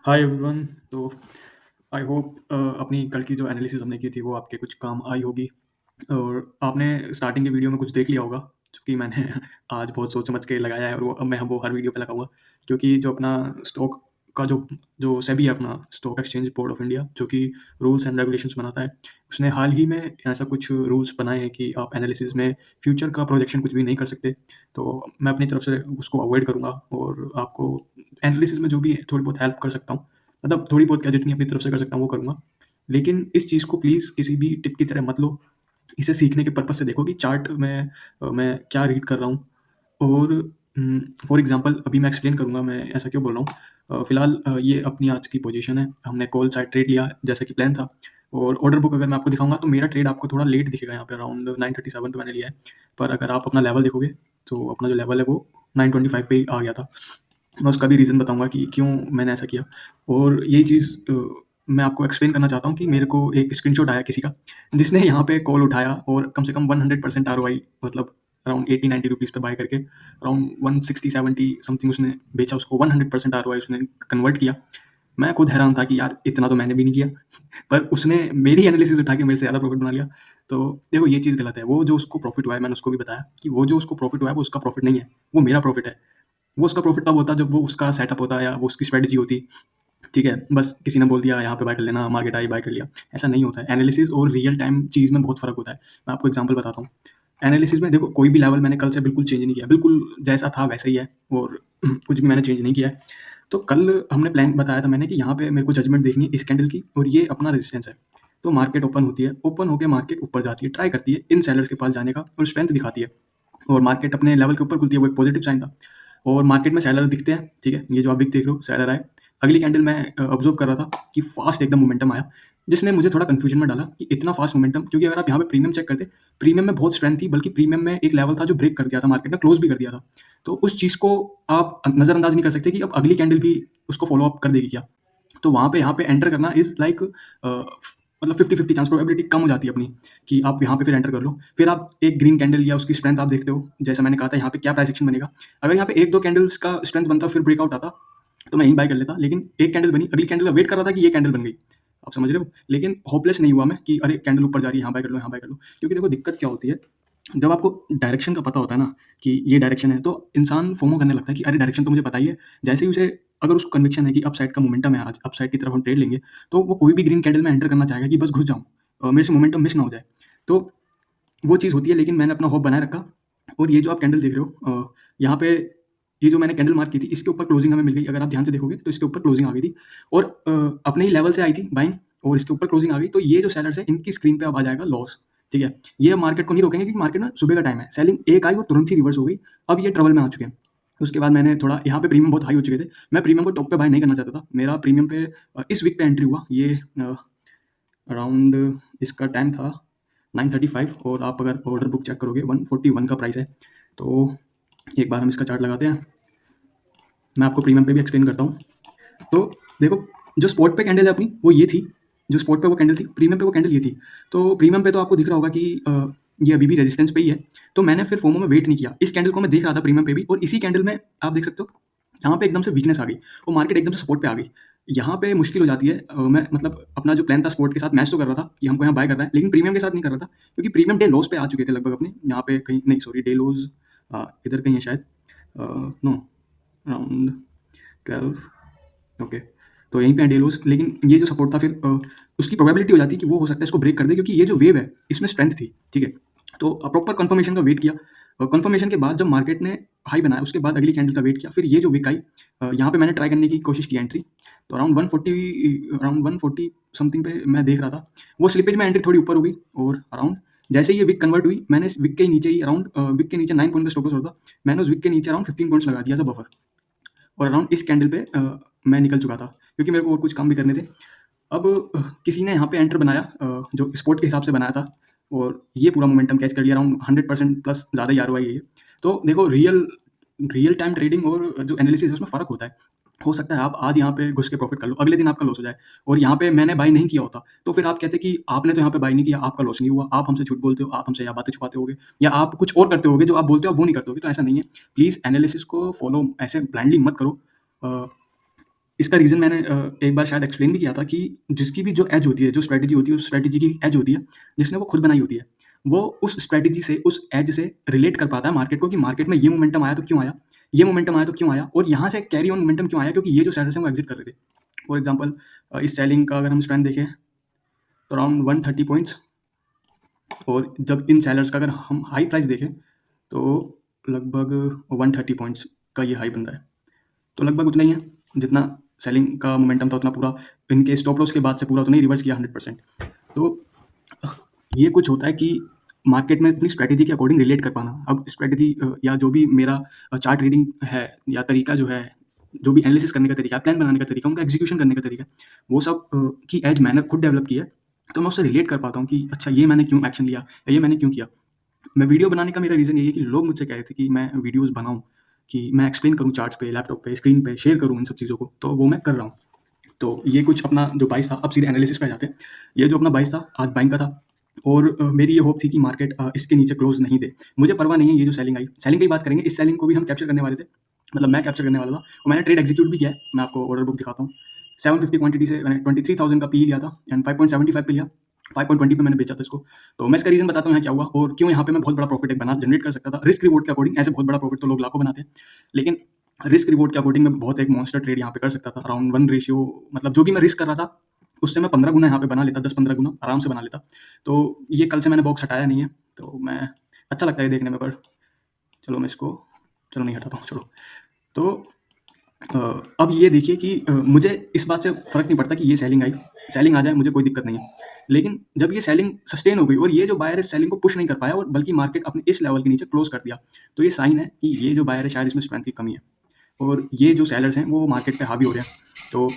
Hi everyone. तो I hope अपनी कल की जो एनालिसिस हमने की थी वो आपके कुछ काम आई होगी। और आपने स्टार्टिंग के वीडियो में कुछ देख लिया होगा जो कि मैंने आज बहुत सोच समझ के लगाया है, और वो अब मैं वो हर वीडियो पे लगाऊंगा। क्योंकि जो अपना स्टॉक का जो जो सेबी है, अपना stock exchange board of India, जो कि रूल्स एंड रेगुलेशंस बनाता है, उसने हाल ही में ऐसा कुछ रूल्स बनाए हैं कि आप एनालिसिस में फ्यूचर का प्रोजेक्शन कुछ भी नहीं कर सकते। तो मैं अपनी तरफ से उसको अवॉइड करूंगा और आपको एनालिसिस में जो भी थोड़ी बहुत हेल्प कर सकता हूँ, मतलब थोड़ी बहुत क्या, जितनी अपनी तरफ से कर सकता हूँ वो करूँगा। लेकिन इस चीज़ को प्लीज़ किसी भी टिप की तरह मत लो। इसे सीखने के पर्पज़ से देखो कि चार्ट में मैं क्या रीड कर रहा हूँ। और फॉर एग्ज़ाम्पल अभी मैं एक्सप्लेन करूँगा मैं ऐसा क्यों बोल रहा हूँ। फ़िलहाल ये अपनी आज की पोज़ीशन है। हमने कॉल साइड ट्रेड लिया जैसा कि प्लान था। और ऑर्डर बुक अगर मैं आपको दिखाऊँगा तो मेरा ट्रेड आपको थोड़ा लेट दिखेगा, यहाँ पे अराउंड 9:37 पे मैंने लिया है। पर अगर आप अपना लेवल देखोगे तो अपना जो लेवल है वो 9:25 पे ही आ गया था। मैं उसका भी रीज़न बताऊँगा कि क्यों मैंने ऐसा किया। और यही चीज़ मैं आपको एक्सप्लेन करना चाहता हूँ कि मेरे को एक स्क्रीनशॉट आया किसी का, जिसने यहाँ पे कॉल उठाया और कम से कम 100% आरओआई, मतलब अराउंड 80-90 रुपीज़ पे बाय करके अराउंड 160-70 समथिंग उसने बेचा उसको। 100% आरओआई उसने कन्वर्ट किया। मैं खुद हैरान था कि यार इतना तो मैंने भी नहीं किया। पर उसने मेरी एनालिसिस उठा के मेरे से ज़्यादा प्रॉफ़िट बना लिया। तो देखो ये चीज़ गलत है। वो जो उसको प्रॉफ़िट हुआ है, मैंने उसको भी बताया कि वो जो उसको प्रॉफ़िट हुआ है वो उसका प्रॉफ़िट नहीं है, वो मेरा प्रॉफ़िट है। वो उसका प्रॉफ़िट तब होता जब वो उसका सेटअप होता या वो उसकी स्ट्रैटेजी होती, ठीक है? बस किसी ने बोल दिया यहाँ पे बाय कर लेना, मार्केट आई बाय कर लिया, ऐसा नहीं होता है। एनालिसिस और रियल टाइम चीज़ में बहुत फ़र्क होता है। मैं आपको एग्ज़ाम्पल बताता हूँ। एनालिसिस में देखो कोई भी लेवल मैंने कल से बिल्कुल चेंज नहीं किया, बिल्कुल जैसा था वैसा ही है। और कुछ भी मैंने चेंज नहीं किया है। तो कल हमने प्लान बताया था मैंने कि यहाँ पे मेरे को जजमेंट देखनी है इस कैंडल की, और ये अपना रेजिस्टेंस है। तो मार्केट ओपन होती है, ओपन होके मार्केट ऊपर जाती है, ट्राई करती है इन सेलर्स के पास जाने का और स्ट्रेंथ दिखाती है। और मार्केट अपने लेवल के ऊपर खुलती है, वो एक पॉजिटिव साइन था। और मार्केट में सेलर दिखते हैं, ठीक है? ये जो आप विक देख रहे हो, सेलर आए। अगली कैंडल मैं ऑब्जर्व कर रहा था कि फास्ट एकदम मोमेंटम आया, जिसने मुझे थोड़ा कन्फ्यूजन में डाला कि इतना फास्ट मोमेंटम, क्योंकि अगर आप यहाँ पे प्रीमियम चेक करते, प्रीमियम में बहुत स्ट्रेंथ थी, बल्कि प्रीमियम में एक लेवल था जो ब्रेक कर दिया था मार्केट ने, क्लोज भी कर दिया था। तो उस चीज़ को आप नज़रअंदाज नहीं कर सकते कि अब अगली कैंडल भी उसको फॉलो अप कर देगी क्या। तो वहाँ पे यहाँ पे एंटर करना इज़ लाइक मतलब 50-50 चांस, प्रोबेबिलिटी कम हो जाती है अपनी, कि आप यहाँ पे फिर एंटर कर लो। फिर आप एक ग्रीन कैंडल या उसकी स्ट्रेंथ आप देखते हो, जैसा मैंने कहा था यहाँ पे क्या प्राइस एक्शन बनेगा। अगर यहाँ पे 1-2 कैंडल्स का स्ट्रेंथ बनता फिर ब्रेकआउट आता, तो मैं यहीं बाय कर लेता। लेकिन एक कैंडल बनी, अगली कैंडल का वेट कर रहा था कि ये कैंडल बन गई। आप समझ रहे हो? लेकिन होपलेस नहीं हुआ मैं कि अरे कैंडल ऊपर जा रही है, यहाँ बाय कर लो, यहाँ बाय कर लो। क्योंकि देखो दिक्कत क्या होती है, जब आपको डायरेक्शन का पता होता है ना कि ये डायरेक्शन है, तो इंसान फोमो करने लगता है कि अरे डायरेक्शन तो मुझे पता ही है। जैसे ही उसे, अगर उसको कन्विक्शन है कि अपसाइड का मोमेंटम है, आज अपसाइड की तरफ हम ट्रेड लेंगे, तो वो कोई भी ग्रीन कैंडल में एंटर करना चाहेगा कि बस घुस जाऊँ, मेरे से मोमेंटम मिस ना हो जाए। तो वो चीज़ होती है, लेकिन मैंने अपना होप बनाए रखा। और ये जो आप कैंडल देख रहे हो, यहाँ पे ये जो मैंने कैंडल मार्क की थी, इसके ऊपर क्लोजिंग हमें मिल गई। अगर आप ध्यान से देखोगे तो इसके ऊपर क्लोजिंग आ गई थी। और अपने ही लेवल से आई थी बाइंग, और इसके ऊपर क्लोजिंग आ गई। तो ये जो सेलर्स है इनकी स्क्रीन पे अब आ जाएगा लॉस, ठीक है? ये मार्केट को नहीं रोकेंगे, क्योंकि मार्केट में सुबह का टाइम है, सेलिंग एक आई और तुरंत ही रिवर्स हो गई। अब ये ट्रबल में आ चुके हैं। उसके बाद मैंने थोड़ा, यहाँ पे प्रीमियम बहुत हाई हो चुके थे, मैं प्रीमियम को टॉप पे बाय नहीं करना चाहता था। मेरा प्रीमियम पे इस वीक पे एंट्री हुआ, ये अराउंड इसका टाइम था 9:35, और आप अगर ऑर्डर बुक चेक करोगे 141 का प्राइस है। तो एक बार हम इसका चार्ट लगाते हैं, मैं आपको प्रीमियम पे भी एक्सप्लेन करता हूँ। तो देखो, जो स्पॉट पे कैंडल है अपनी वो ये थी, जो स्पॉट पे वो कैंडल थी, प्रीमियम पे वो कैंडल ये थी। तो प्रीमियम पे तो आपको दिख रहा होगा कि ये अभी भी रेजिस्टेंस पे ही है। तो मैंने फिर फोमो में वेट नहीं किया, इस कैंडल को मैं देख रहा था प्रीमियम पे भी, और इसी कैंडल में आप देख सकते हो यहाँ पे एकदम से वीकनेस आ गई, वो मार्केट एकदम से सपोर्ट पे आ गई। यहाँ पे मुश्किल हो जाती है। मैं मतलब अपना जो प्लान था स्पोर्ट के साथ मैच तो कर रहा था कि हमको यहाँ बाय करना है, लेकिन प्रीमियम के साथ नहीं कर रहा था, क्योंकि प्रीमियम डे लोज पे आ चुके थे लगभग अपने। यहाँ पे कहीं नहीं, सॉरी, डे लोज इधर कहीं है शायद, नो, अराउंड 12, ओके। तो यहीं पे है डे लोज। लेकिन ये जो सपोर्ट था फिर उसकी प्रोबेबिलिटी हो जाती है कि वो हो सकता है इसको ब्रेक कर दे, क्योंकि ये जो वेव है इसमें स्ट्रेंथ थी, ठीक है? तो प्रॉपर कंफर्मेशन का वेट किया। कंफर्मेशन के बाद जब मार्केट ने हाई बनाया, उसके बाद अगली कैंडल का वेट किया। फिर ये जो वीक आई, यहाँ पे मैंने ट्राई करने की कोशिश की एंट्री। तो अराउंड 140 समथिंग पे मैं देख रहा था। वो स्लिपेज में एंट्री थोड़ी ऊपर हो गई, और अराउंड जैसे ही ये विक कन्वर्ट हुई, मैंने इस विक के नीचे ही अराउंड विक के नीचे 9 पॉइंट का स्टॉप लॉस था। मैंने उस विक के नीचे अराउंड 15 पॉइंट्स लगा दिया एज अ बफर। और अराउंड इस कैंडल पे मैं निकल चुका था, क्योंकि मेरे को और कुछ काम भी करने थे। अब किसी ने यहाँ पे एंटर बनाया, जो स्पोर्ट के हिसाब से बनाया था, और ये पूरा मोमेंटम कैच कर लिया। अराउंड 100% प्लस ज़्यादा ही आरओआई है ये। तो देखो, रियल रियल टाइम ट्रेडिंग और जो एनालिसिस है उसमें फ़र्क होता है। हो सकता है आप आज यहाँ पे घुस के प्रॉफिट कर लो, अगले दिन आपका लॉस हो जाए। और यहाँ पे मैंने बाय नहीं किया होता, तो फिर आप कहते कि आपने तो यहाँ पे बाय नहीं किया, आपका लॉस नहीं हुआ, आप हमसे झूठ बोलते हो, आप हमसे यहाँ बातें छुपाते होगे, या आप कुछ और करते होगे, जो आप बोलते हो आप वो नहीं करते होगे। तो ऐसा नहीं है। प्लीज़ एनालिसिस को फॉलो ऐसे ब्लाइंडली मत करो। इसका रीज़न मैंने एक बार शायद एक्सप्लेन भी किया था कि जिसकी भी जो एज होती है, जो स्ट्रैटेजी होती है, उस स्ट्रैटेजी की एज होती है, जिसने वो खुद बनाई होती है। वो उस स्ट्रैटेजी से, उस एज से रिलेट कर पाता है मार्केट को कि मार्केट में ये मोमेंटम आया तो क्यों आया? ये मोमेंटम आया तो क्यों आया? और यहाँ से कैरी ऑन मोमेंटम क्यों आया? क्योंकि ये जो सेलर्स हैं वो एग्ज़िट कर रहे थे। फॉर एग्ज़ाम्पल इस सेलिंग का अगर हम स्ट्रेंथ देखें तो अराउंड 130 पॉइंट्स, और जब इन सेलर्स का अगर हम हाई प्राइस देखें तो लगभग 130 पॉइंट्स का ये हाई बन रहा है। तो लगभग उतना ही है, जितना सेलिंग का मोमेंटम था उतना पूरा इनके स्टॉप लॉस के बाद से पूरा तो नहीं रिवर्स किया 100%। तो ये कुछ होता है कि मार्केट में अपनी स्ट्रैटेजी के अकॉर्डिंग रिलेट कर पाना। अब स्ट्रैटेजी या जो भी मेरा चार्ट रीडिंग है या तरीका जो है, जो भी एनालिसिस करने का तरीका है, प्लान बनाने का तरीका, उनका एग्जीक्यूशन करने का तरीका, वो सब की एज मैंने खुद डेवलप की है। तो मैं उससे रिलेट कर पाता हूँ कि अच्छा ये मैंने क्यों एक्शन लिया या ये मैंने क्यों किया। मैं वीडियो बनाने का मेरा रीज़न यही है कि लोग मुझसे कह रहे थे कि मैं वीडियोज़ बनाऊँ, कि मैं एक्सप्लेन करूँ चार्ट्स पे, लैपटॉप पे, स्क्रीन पे, शेयर करूँ इन सब चीज़ों को, तो वो मैं कर रहा हूँ। तो ये कुछ अपना जो 22 था, अब सीधे एनालिसिस पे आ जाते हैं। ये जो अपना 22 था, आज बाइंग का था, और मेरी ये होप थी कि मार्केट इसके नीचे क्लोज़ नहीं दे। मुझे परवाह नहीं है ये जो सेलिंग आई, सेलिंग की बात करेंगे, इस सेलिंग को भी हम कैप्चर करने वाले थे। मतलब मैं कैप्चर करने वाला था और मैंने ट्रेड एग्जीक्यूट भी किया है। मैं आपको ऑर्डर बुक दिखाता हूँ। 750 क्वांटिटी से मैंने 23,000 का पी लिया था एंड 5.75 पे लिया। 5.20 पे मैंने बेचा था इसको। तो मैं इसका रीज़न बताता हूँ यहाँ क्या हुआ और क्यों यहाँ पे मैं बहुत बड़ा प्रॉफिट एक बना जनरेट कर सकता था। रिस्क रिवॉर्ड के अकॉर्डिंग ऐसे बहुत बड़ा प्रॉफिट तो लोग लाखों बनाते हैं। लेकिन रिस्क रिवॉर्ड के अकॉर्डिंग मैं बहुत एक मॉन्स्टर ट्रेड यहाँ पे कर सकता था। अराउंड 1 रेशियो, मतलब जो भी मैं रिस्क कर रहा था, उससे मैं 15 गुना यहाँ पे बना लेता, 10-15 गुना आराम से बना लेता। तो ये कल से मैंने बॉक्स हटाया नहीं है, तो मैं अच्छा लगता है ये देखने में, पर चलो मैं इसको चलो नहीं हटाता हूँ, छोड़ो। तो अब ये देखिए कि मुझे इस बात से फ़र्क नहीं पड़ता कि ये सेलिंग आई, सेलिंग आ जाए मुझे कोई दिक्कत नहीं है। लेकिन जब ये सेलिंग सस्टेन हो गई और ये जो बायर है सेलिंग को पुश नहीं कर पाया और बल्कि मार्केट अपने इस लेवल के नीचे क्लोज़ कर दिया, तो ये साइन है कि ये जो बायर है शायद इसमें स्ट्रेंथ की कमी है और ये जो सेलर्स हैं वो मार्केट पे हावी हो रहे हैं। तो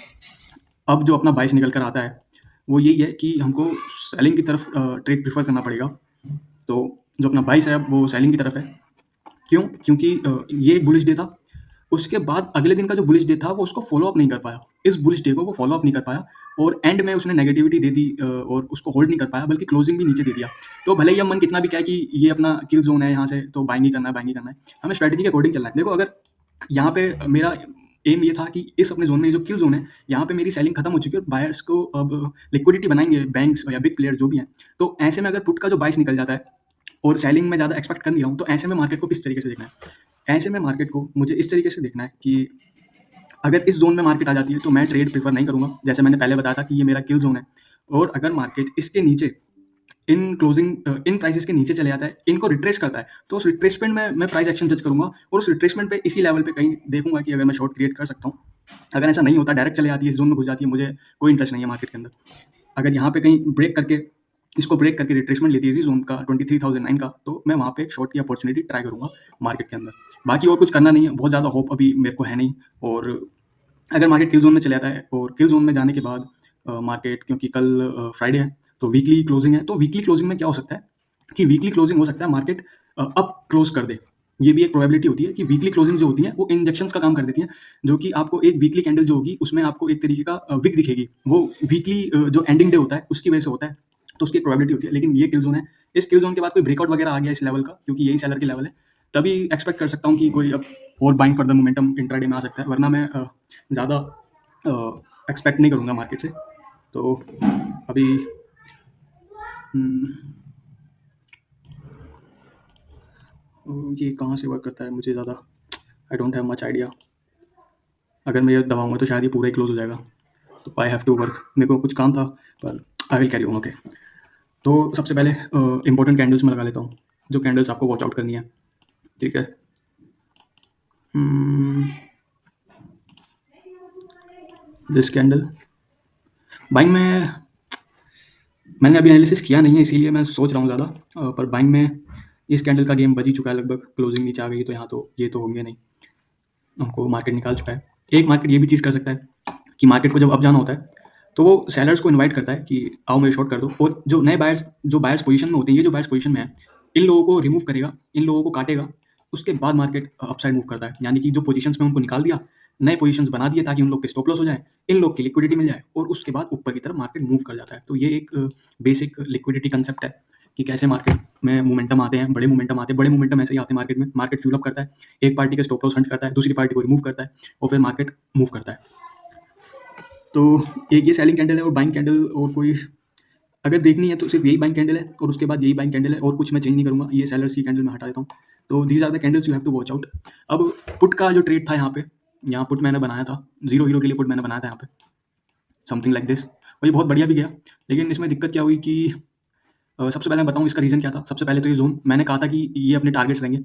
अब जो अपना बायस निकल कर आता है, वो यही है कि हमको सेलिंग की तरफ ट्रेड प्रेफ़र करना पड़ेगा। तो जो अपना बायस है अब वो सेलिंग की तरफ है। क्यों? क्योंकि ये एक बुलिश डे था। उसके बाद अगले दिन का जो बुलिश डे था वो उसको फ़ॉलो अप नहीं कर पाया। इस बुलिश डे को वो फ़ॉलो अप नहीं कर पाया और एंड में उसने नेगेटिविटी दे दी और उसको होल्ड नहीं कर पाया, बल्कि क्लोजिंग भी नीचे दे दिया। तो भले ही अब मन कितना भी कहे कि ये अपना किल ज़ोन है, यहाँ से तो बाइंग ही करना है, बाइंग ही करना है। हमें स्ट्रैटेजी के अकॉर्डिंग चलना है। देखो, अगर यहाँ पे मेरा एम ये था कि इस अपने ज़ोन में जो किल ज़ोन है, यहाँ पे मेरी सेलिंग खत्म हो चुकी है और बायर्स को अब लिक्विडिटी बनाएँगे बैंक्स या बिग प्लेयर जो भी हैं। तो ऐसे में अगर पुट का जो बायस निकल जाता है और सेलिंग में ज़्यादा एक्सपेक्ट कर नहीं रहा हूँ, तो ऐसे में मार्केट को किस तरीके से देखना है? ऐसे में मार्केट को मुझे इस तरीके से देखना है कि अगर इस ज़ोन में मार्केट आ जाती है, तो मैं ट्रेड प्रेफ़र नहीं करूँगा। जैसे मैंने पहले बताया था कि ये मेरा किल ज़ोन है, और अगर मार्केट इसके नीचे इन क्लोजिंग इन प्राइसेज़ के नीचे चले जाता है, इनको रिट्रेस करता है, तो उस रिट्रेसमेंट में मैं प्राइस एक्शन जज करूँगा और उस रिट्रेसमेंट पे इसी लेवल पे कहीं देखूँगा कि अगर मैं शॉर्ट क्रिएट कर सकता हूँ। अगर ऐसा नहीं होता, डायरेक्ट चले जाती है, इस ज़ोन में घुस जाती है, मुझे कोई इंटरेस्ट नहीं है मार्केट के अंदर। अगर यहाँ पे कहीं ब्रेक करके, इसको ब्रेक करके रिट्रेसमेंट लेती है इसी ज़ोन का 23,009 का, तो मैं वहाँ पे एक शॉर्ट की अपॉर्च्युनिटी ट्राई करूँगा मार्केट के अंदर। बाकी और कुछ करना नहीं है, बहुत ज़्यादा होप अभी मेरे को है नहीं। और अगर मार्केट किल ज़ोन में चले जाता है और किल ज़ोन में जाने के बाद मार्केट, क्योंकि कल फ्राइडे है, तो वीकली क्लोजिंग है, तो वीकली क्लोजिंग में क्या हो सकता है कि वीकली क्लोजिंग हो सकता है मार्केट अप क्लोज़ कर दे। ये भी एक प्रोबेबिलिटी होती है कि वीकली क्लोजिंग जो होती है वो इंजेक्शंस का काम कर देती हैं, जो कि आपको एक वीकली कैंडल जो होगी उसमें आपको एक तरीके का विक दिखेगी। वो वीकली जो एंडिंग डे होता है उसकी वजह से होता है, तो उसकी एक प्रोबेबिलिटी होती है। लेकिन ये किल ज़ोन है, इस किल ज़ोन के बाद कोई ब्रेकआउट वगैरह आ गया इस लेवल का, क्योंकि यही सेलर की लेवल है, तभी एक्सपेक्ट कर सकता हूँ कि कोई अब और बाइंग फर्दर मोमेंटम इंट्राडे में आ सकता है, वरना मैं ज़्यादा एक्सपेक्ट नहीं करूँगा मार्केट से। तो अभी ये कहाँ से वर्क करता है मुझे ज़्यादा I don't have much idea. अगर मैं ये दबाऊँगा तो शायद ये पूरा ही क्लोज़ हो जाएगा, तो आई हैव टू वर्क। मेरे को कुछ काम था, पर I will carry on. Okay, तो सबसे पहले इंपॉर्टेंट कैंडल्स में लगा लेता हूँ, जो कैंडल्स आपको वॉच आउट करनी है। ठीक है, दिस कैंडल बाइंग में मैंने अभी एनालिसिस किया नहीं है, इसीलिए मैं सोच रहा हूँ ज़्यादा, पर बाइंग में इस कैंडल का गेम बज ही चुका है लगभग। क्लोजिंग नीचे आ गई तो यहाँ तो ये तो होंगे नहीं, हमको मार्केट निकाल चुका है। एक मार्केट ये भी चीज़ कर सकता है कि मार्केट को जब अप जाना होता है तो वो सेलर्स को इनवाइट करता है कि आओ मेरे शॉर्ट कर दो, और जो नए बायर्स, जो बायर्स पोजीशन में होते हैं, ये जो बायर्स पोजीशन में है, इन लोगों को रिमूव करेगा, इन लोगों को काटेगा, उसके बाद मार्केट अपसाइड मूव करता है। यानी कि जो पोजीशंस में उनको निकाल दिया, नए पोजीशंस बना दिए ताकि उन लोग के स्टॉप लॉस हो जाए, इन लोग की लिक्विडिटी मिल जाए और उसके बाद ऊपर की तरफ मार्केट मूव कर जाता है। तो ये एक बेसिक लिक्विडिटी कंसेप्ट है कि कैसे मार्केट में मोमेंटम आते हैं, बड़े मोमेंटम आते हैं। बड़े मोमेंटम ऐसे ही आते हैं मार्केट में, मार्केट फ्यूल अप करता है, एक पार्टी का स्टॉप लॉस हंट करता है, दूसरी पार्टी को रिमूव करता है और फिर मार्केट मूव करता है। तो एक ये सेलिंग कैंडल है और बाइंग कैंडल और कोई अगर देखनी है तो सिर्फ यही बाइंग कैंडल है और उसके बाद यही बाइंग कैंडल है और कुछ मैं चेंज नहीं करूँगा। ये सेलर्स की कैंडल मैं हटा देता हूँ। तो these are the candles you have to watch out. अब पुट का जो ट्रेड था यहाँ पुट मैंने बनाया था, ज़ीरो हीरो के लिए पुट मैंने बनाया था यहाँ पे, समथिंग लाइक दिस, और ये बहुत बढ़िया भी गया। लेकिन इसमें दिक्कत क्या हुई कि सबसे पहले मैं बताऊँ इसका रीज़न क्या था। सबसे पहले तो ये ज़ोन मैंने कहा था कि ये अपने टारगेट्स रहेंगे,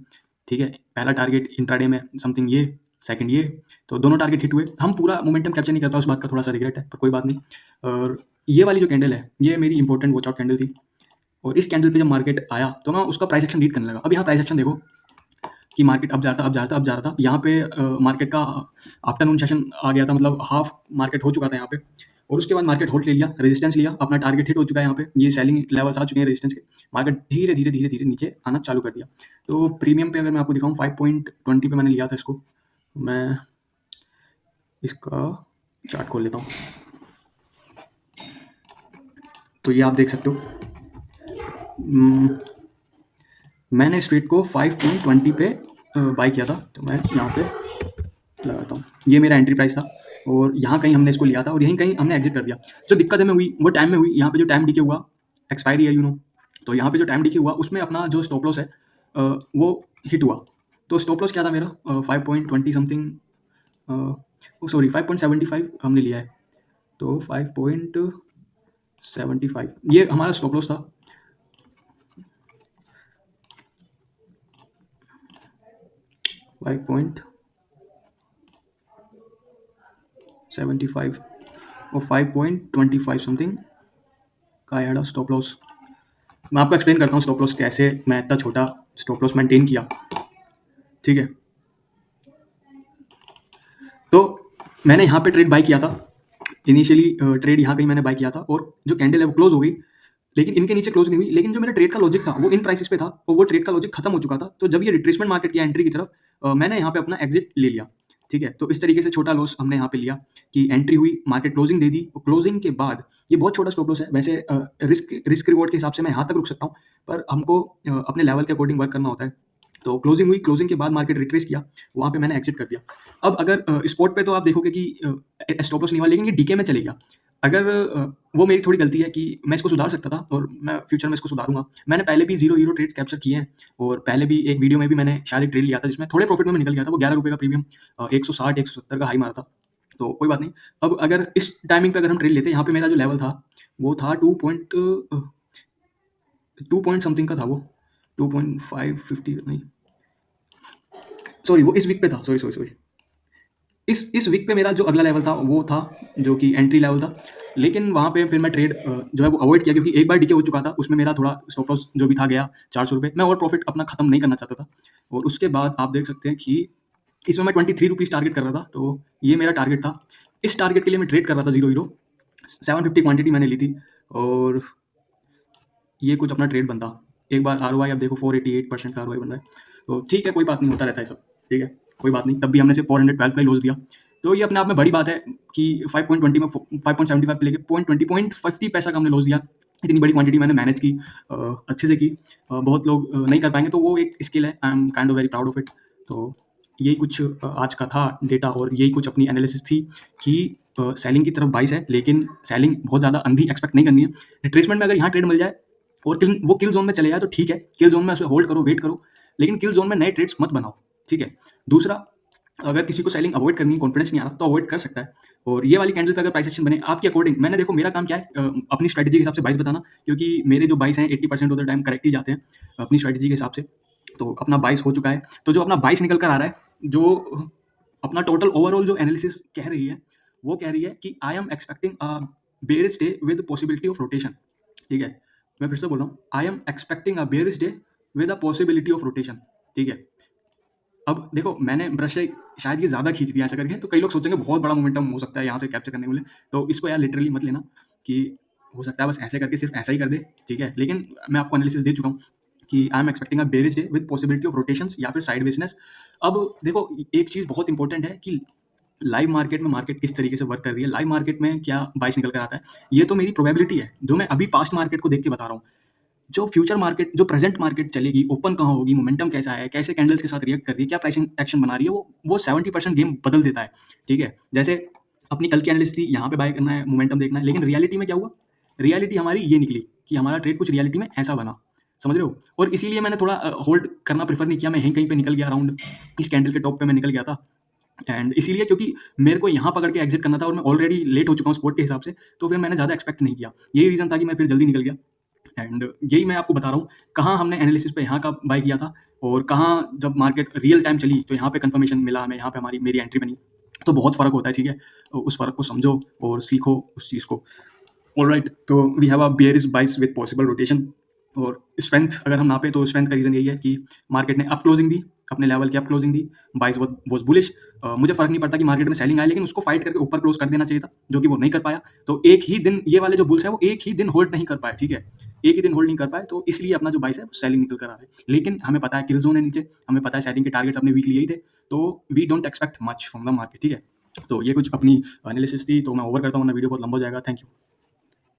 ठीक है। पहला टारगेट इंट्राडे में समथिंग ये, सेकंड ये, तो दोनों टारगेट हिट हुए। हम पूरा मोमेंटम कैप्चर नहीं कर पाए, उस बात का थोड़ा सा रिग्रेट है, पर कोई बात नहीं। और ये वाली जो कैंडल है ये मेरी इंपॉर्टेंट वॉच आउट कैंडल थी, और इस कैंडल पे जब मार्केट आया तो मैं उसका प्राइस एक्शन रीड करने लगा। अब यहाँ प्राइस एक्शन देखो कि मार्केट अब जा रहा था, अब जा रहा था, अब जा रहा था। यहाँ पे मार्केट का आफ्टरनून सेशन आ गया था, मतलब हाफ मार्केट हो चुका था यहाँ पे, और उसके बाद मार्केट होल्ड ले लिया, रेजिस्टेंस लिया, अपना टारगेट हिट हो चुका है यहाँ पे, ये सेलिंग लेवल्स आ चुके हैं रेजिस्टेंस के। मार्केट धीरे धीरे धीरे धीरे नीचे आना चालू कर दिया। तो प्रीमियम पे अगर मैं आपको दिखाऊँ 5.20 पे मैंने लिया था इसको। मैं इसका चार्ट खोल लेता हूँ, तो ये आप देख सकते हो। मैंने इस ट्रेड को 5.20 पे बाई किया था, तो मैं यहाँ पे लगाता हूँ। ये मेरा एंट्री प्राइस था और यहाँ कहीं हमने इसको लिया था और यहीं कहीं हमने एग्जिट कर दिया। जो दिक्कत हमें हुई वो टाइम में हुई। यहाँ पे जो टाइम डीके हुआ, एक्सपायरी है तो यहाँ पे जो टाइम डीके हुआ उसमें अपना जो स्टॉप लॉस है वो हिट हुआ। तो स्टॉप लॉस क्या था मेरा 5.20 समथिंग, सॉरी 5.75 हमने लिया है, तो 5.75 ये हमारा स्टॉप लॉस था। फाइव पॉइंट 75 और 5.25 समथिंग का I had a stop loss. मैं आपको एक्सप्लेन करता हूँ स्टॉप लॉस कैसे मैं इतना छोटा स्टॉप लॉस मेंटेन किया, ठीक है। तो मैंने यहाँ पे ट्रेड बाई किया था इनिशियली, ट्रेड यहाँ कहीं मैंने बाई किया था और जो कैंडल है वो क्लोज हो गई, लेकिन इनके नीचे क्लोज नहीं हुई। लेकिन जो मेरा ट्रेड का लॉजिक था वो इन प्राइसेस पे था और वो ट्रेड का लॉजिक खत्म हो चुका था। तो जब ये रिट्रेसमेंट मार्केट किया एंट्री की तरफ, मैंने यहाँ पे अपना एग्जिट ले लिया, ठीक है। तो इस तरीके से छोटा लॉस हमने यहाँ पे लिया कि एंट्री हुई, मार्केट क्लोजिंग दे दी, और क्लोजिंग के बाद ये बहुत छोटा स्टॉप लॉस है वैसे। रिस्क रिवॉर्ड के हिसाब से मैं यहाँ तक रुक सकता हूँ, पर हमको अपने लेवल के अकॉर्डिंग वर्क करना होता है। तो क्लोजिंग हुई, क्लोजिंग के बाद मार्केट रिट्रेस किया, वहाँ पे मैंने एग्जिट कर दिया। अब अगर स्पॉट पे तो आप देखोगे कि स्टॉप लॉस नहीं हुआ, लेकिन ये डीके में चले गया। अगर वो मेरी थोड़ी गलती है कि मैं इसको सुधार सकता था और मैं फ्यूचर में इसको सुधारूंगा। मैंने पहले भी ज़ीरो हीरो ट्रेड्स कैप्चर किए हैं और पहले भी एक वीडियो में भी मैंने शायद एक ट्रेड लिया था जिसमें थोड़े प्रॉफिट में मैं निकल गया था। वो 11 रुपये का प्रीमियम 160-170 का हाई मारा था, तो कोई बात नहीं। अब अगर इस टाइमिंग पे अगर हम ट्रेड लेते, यहाँ पे मेरा जो लेवल था वो था 2 पॉइंट समथिंग का था, वो 2.550 नहीं, सॉरी वो इस वीक पे था, सॉरी इस वीक पे मेरा जो अगला लेवल था वो था जो कि एंट्री लेवल था। लेकिन वहाँ पे फिर मैं ट्रेड जो है वो अवॉइड किया, क्योंकि एक बार डीके हो चुका था, उसमें मेरा थोड़ा स्टॉप लॉस जो भी था गया 400 रुपये। मैं और प्रॉफिट अपना खत्म नहीं करना चाहता था। और उसके बाद आप देख सकते हैं कि इसमें मैं 23 रुपीज़ टारगेट कर रहा था, तो ये मेरा टारगेट था। इस टारगेट के लिए मैं ट्रेड कर रहा था ज़ीरो हीरो, 750 क्वांटिटी मैंने ली थी और ये कुछ अपना ट्रेड बनता। एक बार आरओआई अब देखो 488% का आरओआई बन रहा है, तो ठीक है, कोई बात नहीं, होता रहता है सब, ठीक है, कोई बात नहीं। तब भी हमने सिर्फ 412 का ही लॉस दिया, तो ये अपने आप में बड़ी बात है कि 5.20 में 5.75 पे लेके 0.50 पैसा का हमने लॉस दिया। इतनी बड़ी क्वांटिटी मैंने मैनेज की, अच्छे से की। बहुत लोग नहीं कर पाएंगे, तो वो एक स्किल है, I am kind of very proud of it. तो यही कुछ आज का था डेटा, और यही कुछ अपनी एनालिसिस थी कि सेलिंग की तरफ बाइस है, लेकिन सेलिंग बहुत ज़्यादा अंधी एक्सपेक्ट नहीं करनी है। रिट्रेसमेंट में अगर यहाँ ट्रेड मिल जाए और वो किल जोन में चले जाए तो ठीक है, किल जोन में उसे होल्ड करो, वेट करो, लेकिन किल जोन में नए ट्रेड्स मत बनाओ, ठीक है। दूसरा, अगर किसी को सेलिंग अवॉइड करनी, कॉन्फिडेंस नहीं आ रहा, तो अवॉइड कर सकता है। और ये वाली कैंडल पे अगर प्राइस एक्शन बने आपके अकॉर्डिंग, मैंने देखो मेरा काम क्या है, अपनी स्ट्रेटजी के हिसाब से बाइस बताना, क्योंकि मेरे जो बाइस हैं 80% ऑफ द टाइम करेक्ट ही जाते हैं अपनी स्ट्रेटजी के हिसाब से। तो अपना बाइस हो चुका है, तो जो अपना बाइस निकल कर आ रहा है, जो अपना टोटल ओवरऑल जो एनालिसिस कह रही है, वो कह रही है कि I am expecting a bearish day with possibility of rotation, ठीक है। मैं फिर से बोल रहा हूँ, I am expecting a bearish day with a possibility of rotation, ठीक है। अब देखो मैंने ब्रश से शायद ये ज़्यादा खींच दिया ऐसा करके, तो कई लोग सोचेंगे बहुत बड़ा मोमेंटम हो सकता है यहाँ से कैप्चर करने के लिए, तो इसको यार लिटरली मत लेना कि हो सकता है बस ऐसे करके सिर्फ ऐसा ही कर दे, ठीक है। लेकिन मैं आपको एनालिसिस दे चुका हूँ कि I am expecting a bearish day with possibility of rotations या फिर साइड बिजनेस। अब देखो एक चीज़ बहुत इंपॉर्टेंट है कि लाइव मार्केट में मार्केट किस तरीके से वर्क कर रही है, लाइव मार्केट में क्या बाइस निकल कर आता है, ये तो मेरी प्रोबेबिलिटी है जो मैं अभी पास्ट मार्केट को देख के बता रहा हूँ। जो फ्यूचर मार्केट, जो प्रेजेंट मार्केट चलेगी, ओपन कहाँ होगी, मोमेंटम कैसा है, कैसे कैंडल्स के साथ रिएक्ट कर रही है, क्या प्राइसिंग एक्शन बना रही है, वो 70% गेम बदल देता है, ठीक है। जैसे अपनी कल की एनालिसिस थी, यहाँ पे बाय करना है, मोमेंटम देखना है, लेकिन रियलिटी में क्या हुआ? रियलिटी हमारी ये निकली कि हमारा ट्रेड कुछ रियलिटी में ऐसा बना, समझ रहे हो? और इसीलिए मैंने थोड़ा होल्ड करना प्रेफ़र नहीं किया, मैं यहीं कहीं पे निकल गया अराउंड इस कैंडल के टॉप पे मैं निकल गया था एंड इसीलिए क्योंकि मेरे को यहाँ पकड़ के एग्ज़िट करना था और मैं ऑलरेडी लेट हो चुका हूँ स्पॉट के हिसाब से, तो फिर मैंने ज़्यादा एक्सपेक्ट नहीं किया। यही रीज़न था कि मैं फिर जल्दी निकल गया एंड यही मैं आपको बता रहा हूँ, कहाँ हमने एनालिसिस पे यहाँ का बाय किया था और कहाँ जब मार्केट रियल टाइम चली, तो यहाँ पे कन्फर्मेशन मिला हमें, यहाँ पे हमारी मेरी एंट्री बनी। तो बहुत फ़र्क होता है, ठीक है? उस फ़र्क को समझो और सीखो उस चीज़ को। ऑलराइट, तो वी हैव अ बेयरिश बाइस विद पॉसिबल रोटेशन और स्ट्रेंथ अगर हम नापें तो स्ट्रेंथ का रीज़न यही है कि मार्केट ने अप क्लोजिंग दी, अपने लेवल की अप क्लोजिंग दी, बाइस वाज बुलिश। मुझे फ़र्क नहीं पड़ता कि मार्केट में सेलिंग आए, लेकिन उसको फाइट करके ऊपर क्लोज कर देना चाहिए था, जो कि वो नहीं कर पाया। तो एक ही दिन ये वाले जो बुल्स हैं वो एक ही दिन होल्ड नहीं कर पाए, ठीक है? एक ही दिन होल्ड नहीं कर पाए, तो इसलिए अपना जो बाइस है वो सेलिंग निकल कर आ रहा है। लेकिन हमें पता है किल ज़ोन है नीचे, हमें पता है सेलिंग के टारगेट्स अपने वीकली यही थे, तो we don't expect much from the market, ठीक है? तो ये कुछ अपनी एनालिसिस थी, तो मैं ओवर करता हूँ वरना वीडियो बहुत लंबा हो जाएगा। Thank you.